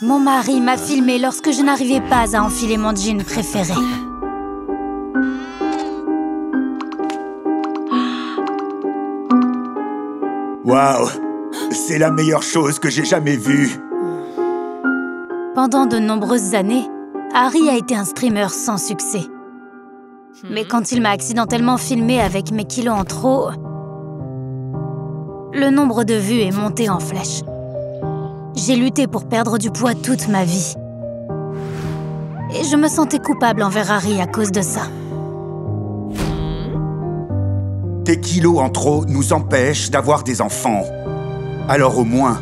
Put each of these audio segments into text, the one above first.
Mon mari m'a filmé lorsque je n'arrivais pas à enfiler mon jean préféré. Waouh! C'est la meilleure chose que j'ai jamais vue. Pendant de nombreuses années, Harry a été un streamer sans succès. Mais quand il m'a accidentellement filmé avec mes kilos en trop, le nombre de vues est monté en flèche. J'ai lutté pour perdre du poids toute ma vie. Et je me sentais coupable envers Harry à cause de ça. Tes kilos en trop nous empêchent d'avoir des enfants. Alors au moins,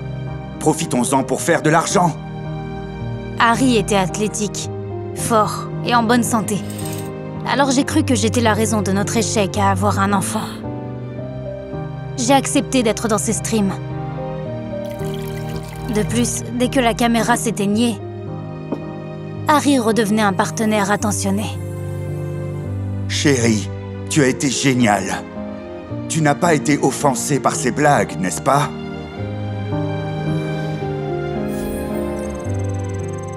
profitons-en pour faire de l'argent. Harry était athlétique, fort et en bonne santé. Alors j'ai cru que j'étais la raison de notre échec à avoir un enfant. J'ai accepté d'être dans ses streams. De plus, dès que la caméra s'éteignait, Harry redevenait un partenaire attentionné. Chérie, tu as été géniale. Tu n'as pas été offensée par ces blagues, n'est-ce pas?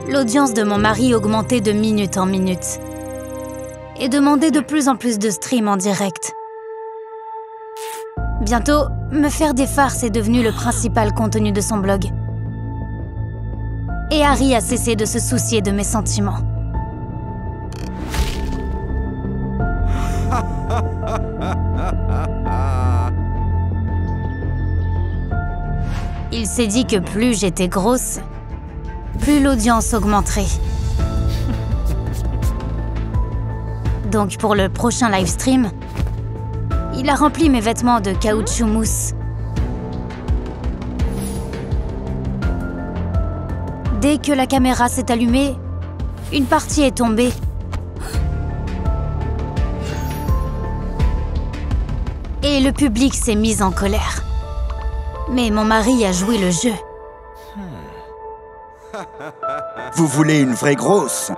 L'audience de mon mari augmentait de minute en minute et demandait de plus en plus de streams en direct. Bientôt, me faire des farces est devenu le principal contenu de son blog. Et Harry a cessé de se soucier de mes sentiments. Il s'est dit que plus j'étais grosse, plus l'audience augmenterait. Donc pour le prochain livestream, il a rempli mes vêtements de caoutchouc mousse. Dès que la caméra s'est allumée, une partie est tombée. Et le public s'est mis en colère. Mais mon mari a joué le jeu. Vous voulez une vraie grosse?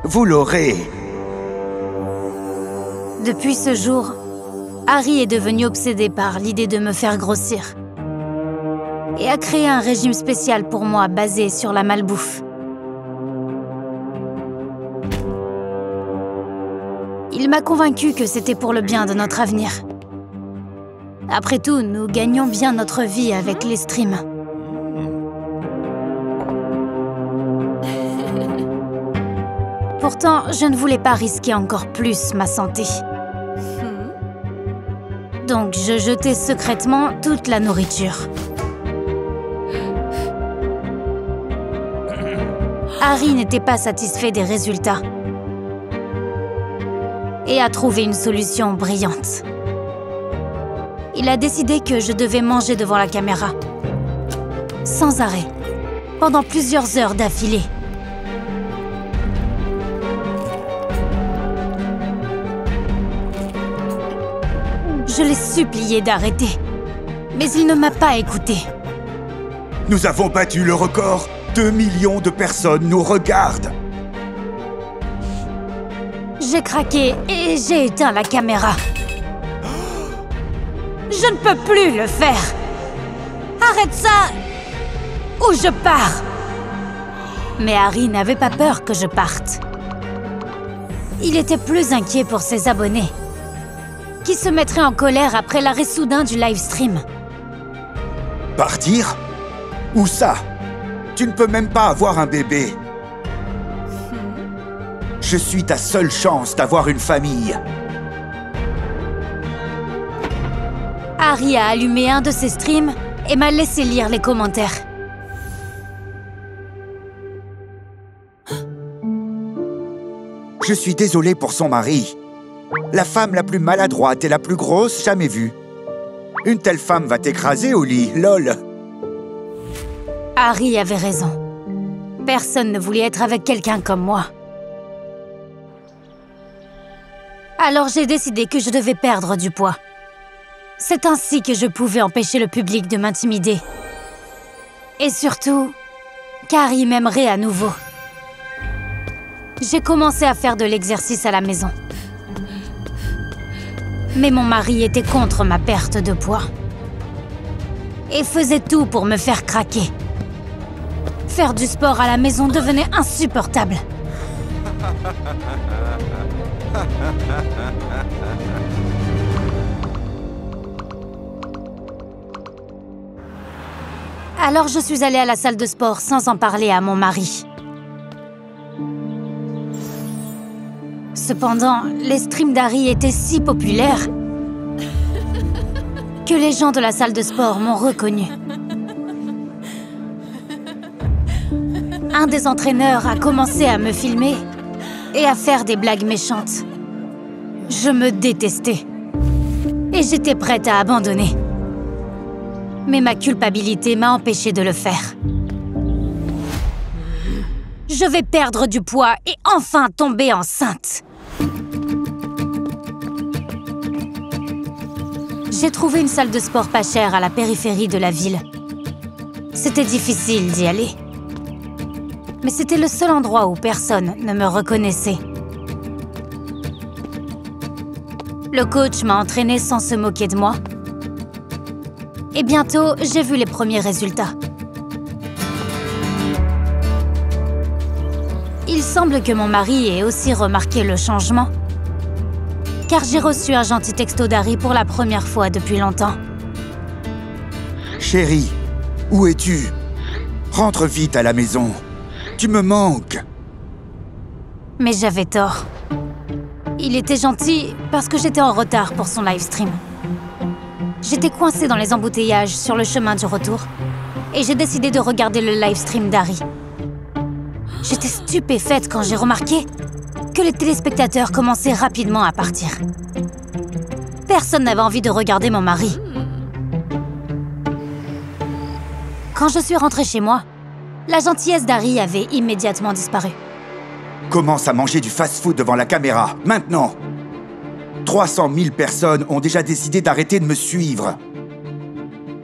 Vous l'aurez. Depuis ce jour, Harry est devenu obsédé par l'idée de me faire grossir. Et a créé un régime spécial pour moi basé sur la malbouffe. Il m'a convaincu que c'était pour le bien de notre avenir. Après tout, nous gagnons bien notre vie avec les streams. Pourtant, je ne voulais pas risquer encore plus ma santé. Donc, je jetais secrètement toute la nourriture. Harry n'était pas satisfait des résultats et a trouvé une solution brillante. Il a décidé que je devais manger devant la caméra, sans arrêt, pendant plusieurs heures d'affilée. Je l'ai supplié d'arrêter, mais il ne m'a pas écouté. Nous avons battu le record. 2 millions de personnes nous regardent. J'ai craqué et j'ai éteint la caméra. Je ne peux plus le faire. Arrête ça ou je pars. Mais Harry n'avait pas peur que je parte. Il était plus inquiet pour ses abonnés, qui se mettraient en colère après l'arrêt soudain du livestream. Partir? Où ça? Tu ne peux même pas avoir un bébé. Je suis ta seule chance d'avoir une famille. Harry a allumé un de ses streams et m'a laissé lire les commentaires. Je suis désolé pour son mari. La femme la plus maladroite et la plus grosse jamais vue. Une telle femme va t'écraser au lit, lol. Harry avait raison. Personne ne voulait être avec quelqu'un comme moi. Alors j'ai décidé que je devais perdre du poids. C'est ainsi que je pouvais empêcher le public de m'intimider. Et surtout, qu'Harry m'aimerait à nouveau. J'ai commencé à faire de l'exercice à la maison. Mais mon mari était contre ma perte de poids. Et faisait tout pour me faire craquer. Faire du sport à la maison devenait insupportable. Alors je suis allée à la salle de sport sans en parler à mon mari. Cependant, les streams d'Harry étaient si populaires que les gens de la salle de sport m'ont reconnue. Un des entraîneurs a commencé à me filmer et à faire des blagues méchantes. Je me détestais et j'étais prête à abandonner. Mais ma culpabilité m'a empêchée de le faire. Je vais perdre du poids et enfin tomber enceinte. J'ai trouvé une salle de sport pas chère à la périphérie de la ville. C'était difficile d'y aller. Mais c'était le seul endroit où personne ne me reconnaissait. Le coach m'a entraînée sans se moquer de moi. Et bientôt, j'ai vu les premiers résultats. Il semble que mon mari ait aussi remarqué le changement, car j'ai reçu un gentil texto d'Harry pour la première fois depuis longtemps. Chérie, où es-tu? Rentre vite à la maison. Tu me manques. Mais j'avais tort. Il était gentil parce que j'étais en retard pour son live stream. J'étais coincée dans les embouteillages sur le chemin du retour et j'ai décidé de regarder le live stream d'Harry. J'étais stupéfaite quand j'ai remarqué que les téléspectateurs commençaient rapidement à partir. Personne n'avait envie de regarder mon mari. Quand je suis rentrée chez moi, la gentillesse d'Harry avait immédiatement disparu. Commence à manger du fast-food devant la caméra, maintenant. 300 000 personnes ont déjà décidé d'arrêter de me suivre.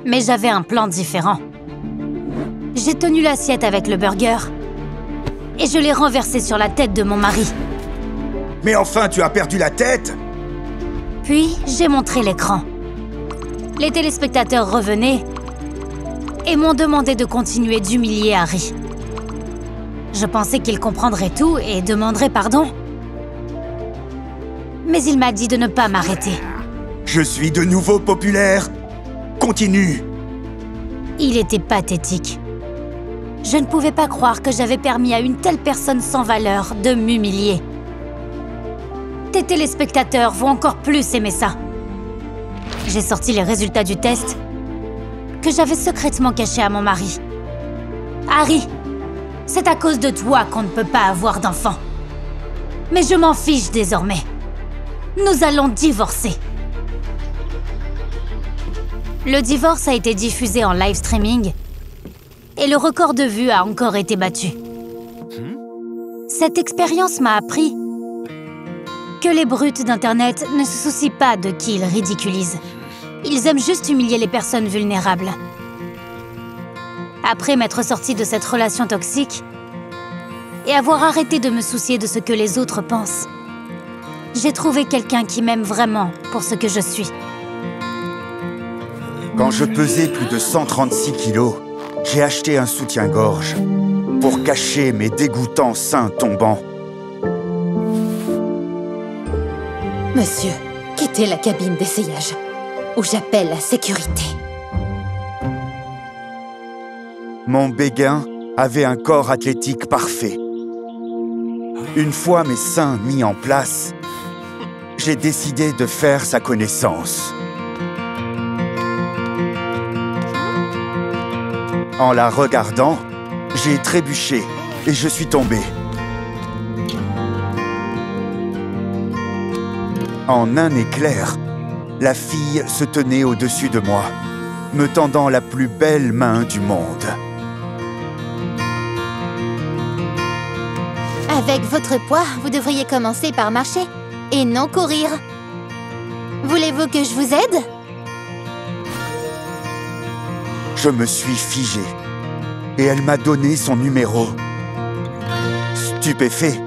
Mais j'avais un plan différent. J'ai tenu l'assiette avec le burger et je l'ai renversé sur la tête de mon mari. Mais enfin, tu as perdu la tête? Puis, j'ai montré l'écran. Les téléspectateurs revenaient et m'ont demandé de continuer d'humilier Harry. Je pensais qu'il comprendrait tout et demanderait pardon. Mais il m'a dit de ne pas m'arrêter. Je suis de nouveau populaire. Continue. Il était pathétique. Je ne pouvais pas croire que j'avais permis à une telle personne sans valeur de m'humilier. Tes téléspectateurs vont encore plus aimer ça. J'ai sorti les résultats du test que j'avais secrètement caché à mon mari. Harry, c'est à cause de toi qu'on ne peut pas avoir d'enfant. Mais je m'en fiche désormais. Nous allons divorcer. Le divorce a été diffusé en live streaming et le record de vues a encore été battu. Cette expérience m'a appris que les brutes d'Internet ne se soucient pas de qui ils ridiculisent. Ils aiment juste humilier les personnes vulnérables. Après m'être sortie de cette relation toxique et avoir arrêté de me soucier de ce que les autres pensent, j'ai trouvé quelqu'un qui m'aime vraiment pour ce que je suis. Quand je pesais plus de 136 kilos, j'ai acheté un soutien-gorge pour cacher mes dégoûtants seins tombants. Monsieur, quittez la cabine d'essayage, ou j'appelle la sécurité. Mon béguin avait un corps athlétique parfait. Une fois mes seins mis en place, j'ai décidé de faire sa connaissance. En la regardant, j'ai trébuché et je suis tombé. En un éclair, la fille se tenait au-dessus de moi, me tendant la plus belle main du monde. Avec votre poids, vous devriez commencer par marcher et non courir. Voulez-vous que je vous aide? Je me suis figé et elle m'a donné son numéro. Stupéfait,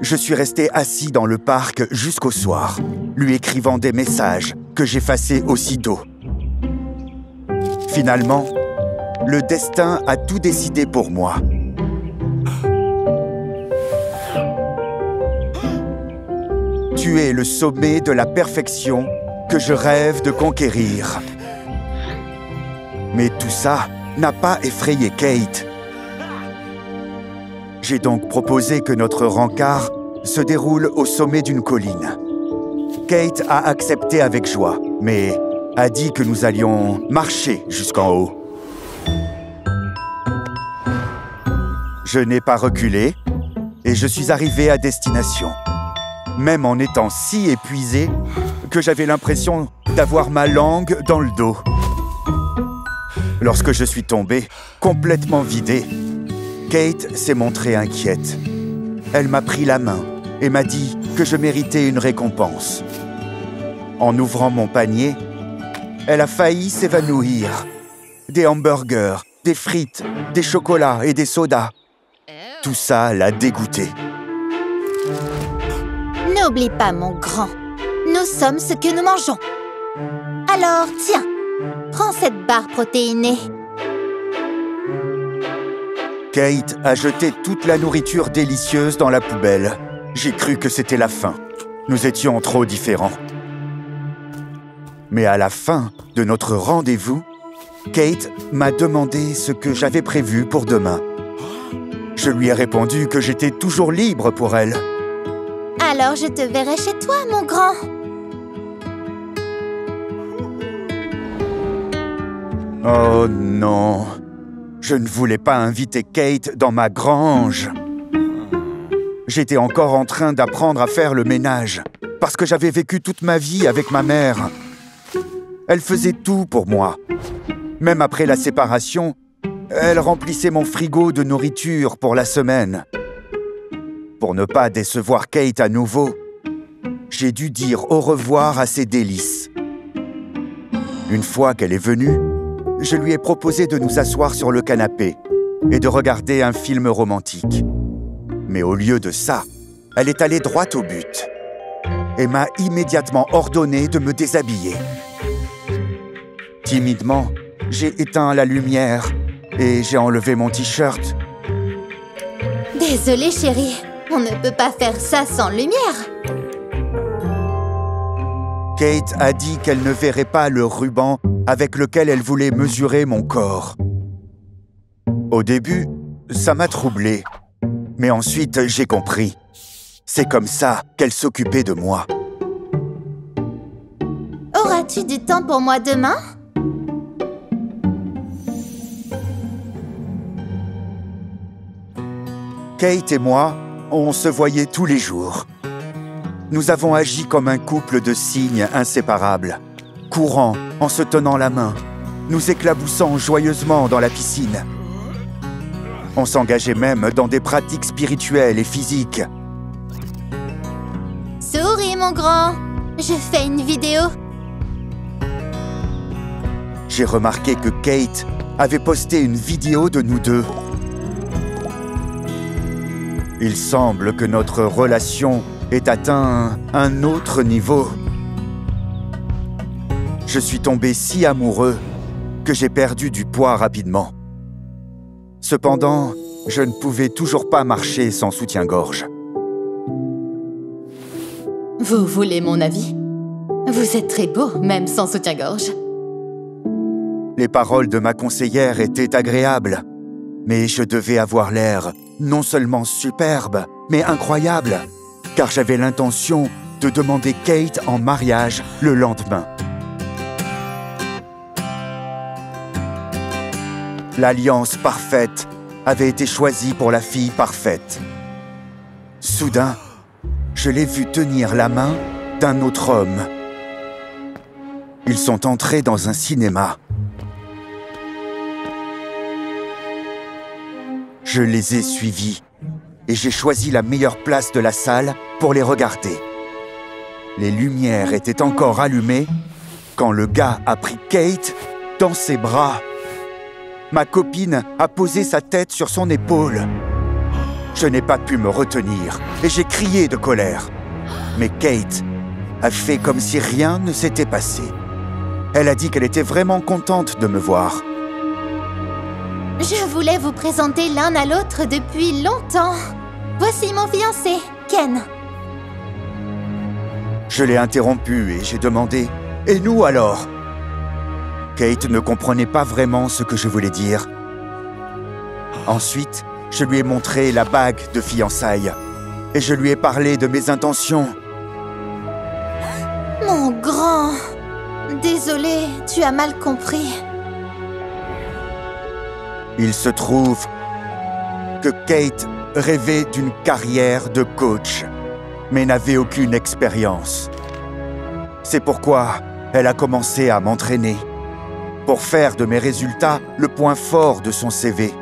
je suis resté assis dans le parc jusqu'au soir, lui écrivant des messages que j'effaçais aussitôt. Finalement, le destin a tout décidé pour moi. Tu es le sommet de la perfection que je rêve de conquérir. » Mais tout ça n'a pas effrayé Kate. J'ai donc proposé que notre rencard se déroule au sommet d'une colline. Kate a accepté avec joie, mais a dit que nous allions marcher jusqu'en haut. Je n'ai pas reculé et je suis arrivé à destination, même en étant si épuisé que j'avais l'impression d'avoir ma langue dans le dos. Lorsque je suis tombé, complètement vidé, Kate s'est montrée inquiète. Elle m'a pris la main et m'a dit que je méritais une récompense. En ouvrant mon panier, elle a failli s'évanouir. Des hamburgers, des frites, des chocolats et des sodas. Tout ça l'a dégoûtée. N'oublie pas, mon grand. Nous sommes ce que nous mangeons. Alors, tiens, prends cette barre protéinée. Kate a jeté toute la nourriture délicieuse dans la poubelle. J'ai cru que c'était la fin. Nous étions trop différents. Mais à la fin de notre rendez-vous, Kate m'a demandé ce que j'avais prévu pour demain. Je lui ai répondu que j'étais toujours libre pour elle. Alors je te verrai chez toi, mon grand. Oh non, je ne voulais pas inviter Kate dans ma grange. J'étais encore en train d'apprendre à faire le ménage, parce que j'avais vécu toute ma vie avec ma mère. Elle faisait tout pour moi. Même après la séparation, elle remplissait mon frigo de nourriture pour la semaine. Pour ne pas décevoir Kate à nouveau, j'ai dû dire au revoir à ses délices. Une fois qu'elle est venue, je lui ai proposé de nous asseoir sur le canapé et de regarder un film romantique. Mais au lieu de ça, elle est allée droit au but et m'a immédiatement ordonné de me déshabiller. Timidement, j'ai éteint la lumière et j'ai enlevé mon t-shirt. Désolée, chérie. On ne peut pas faire ça sans lumière. Kate a dit qu'elle ne verrait pas le ruban avec lequel elle voulait mesurer mon corps. Au début, ça m'a troublé. Mais ensuite, j'ai compris. C'est comme ça qu'elle s'occupait de moi. Auras-tu du temps pour moi demain? Kate et moi, on se voyait tous les jours. Nous avons agi comme un couple de cygnes inséparables, courant en se tenant la main, nous éclaboussant joyeusement dans la piscine. On s'engageait même dans des pratiques spirituelles et physiques. Souris, mon grand. Je fais une vidéo. J'ai remarqué que Kate avait posté une vidéo de nous deux. Il semble que notre relation ait atteint un autre niveau. Je suis tombé si amoureux que j'ai perdu du poids rapidement. Cependant, je ne pouvais toujours pas marcher sans soutien-gorge. Vous voulez mon avis? Vous êtes très beau, même sans soutien-gorge. Les paroles de ma conseillère étaient agréables, mais je devais avoir l'air non seulement superbe, mais incroyable, car j'avais l'intention de demander Kate en mariage le lendemain. L'alliance parfaite avait été choisie pour la fille parfaite. Soudain, je l'ai vue tenir la main d'un autre homme. Ils sont entrés dans un cinéma. Je les ai suivis et j'ai choisi la meilleure place de la salle pour les regarder. Les lumières étaient encore allumées quand le gars a pris Kate dans ses bras. Ma copine a posé sa tête sur son épaule. Je n'ai pas pu me retenir et j'ai crié de colère. Mais Kate a fait comme si rien ne s'était passé. Elle a dit qu'elle était vraiment contente de me voir. Je voulais vous présenter l'un à l'autre depuis longtemps. Voici mon fiancé, Ken. Je l'ai interrompu et j'ai demandé « Et nous alors ?» Kate ne comprenait pas vraiment ce que je voulais dire. Ensuite, je lui ai montré la bague de fiançailles et je lui ai parlé de mes intentions. Mon grand... Désolée, tu as mal compris. Il se trouve que Kate rêvait d'une carrière de coach, mais n'avait aucune expérience. C'est pourquoi elle a commencé à m'entraîner, pour faire de mes résultats le point fort de son CV.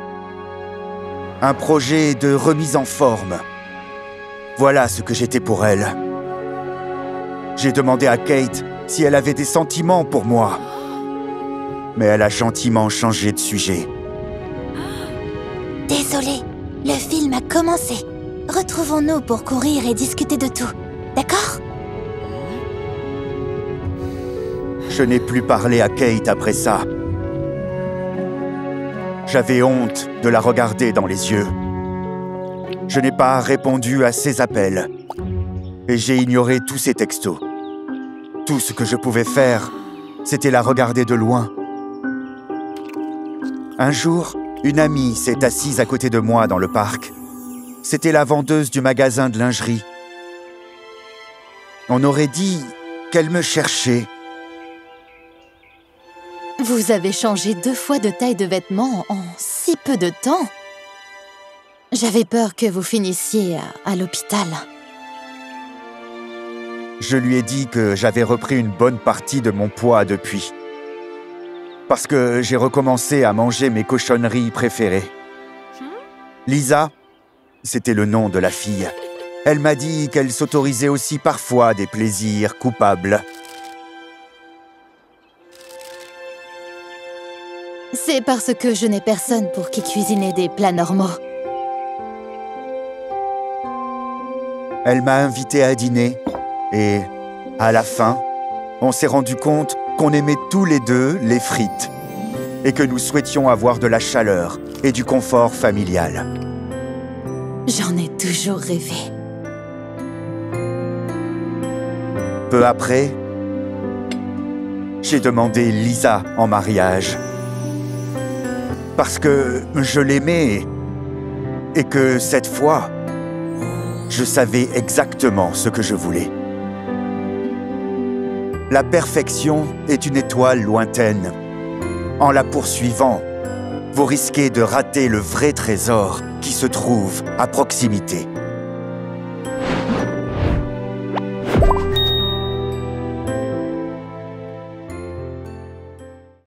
Un projet de remise en forme. Voilà ce que j'étais pour elle. J'ai demandé à Kate si elle avait des sentiments pour moi. Mais elle a gentiment changé de sujet. Désolée, le film a commencé. Retrouvons-nous pour courir et discuter de tout, d'accord? Je n'ai plus parlé à Kate après ça. J'avais honte de la regarder dans les yeux. Je n'ai pas répondu à ses appels. Et j'ai ignoré tous ses textos. Tout ce que je pouvais faire, c'était la regarder de loin. Un jour, une amie s'est assise à côté de moi dans le parc. C'était la vendeuse du magasin de lingerie. On aurait dit qu'elle me cherchait. Vous avez changé 2 fois de taille de vêtements en si peu de temps. J'avais peur que vous finissiez à l'hôpital. Je lui ai dit que j'avais repris une bonne partie de mon poids depuis. Parce que j'ai recommencé à manger mes cochonneries préférées. Lisa, c'était le nom de la fille. Elle m'a dit qu'elle s'autorisait aussi parfois des plaisirs coupables. C'est parce que je n'ai personne pour qui cuisiner des plats normaux. Elle m'a invité à dîner et, à la fin, on s'est rendu compte qu'on aimait tous les deux les frites et que nous souhaitions avoir de la chaleur et du confort familial. J'en ai toujours rêvé. Peu après, j'ai demandé Lisa en mariage. Parce que je l'aimais et que cette fois, je savais exactement ce que je voulais. La perfection est une étoile lointaine. En la poursuivant, vous risquez de rater le vrai trésor qui se trouve à proximité.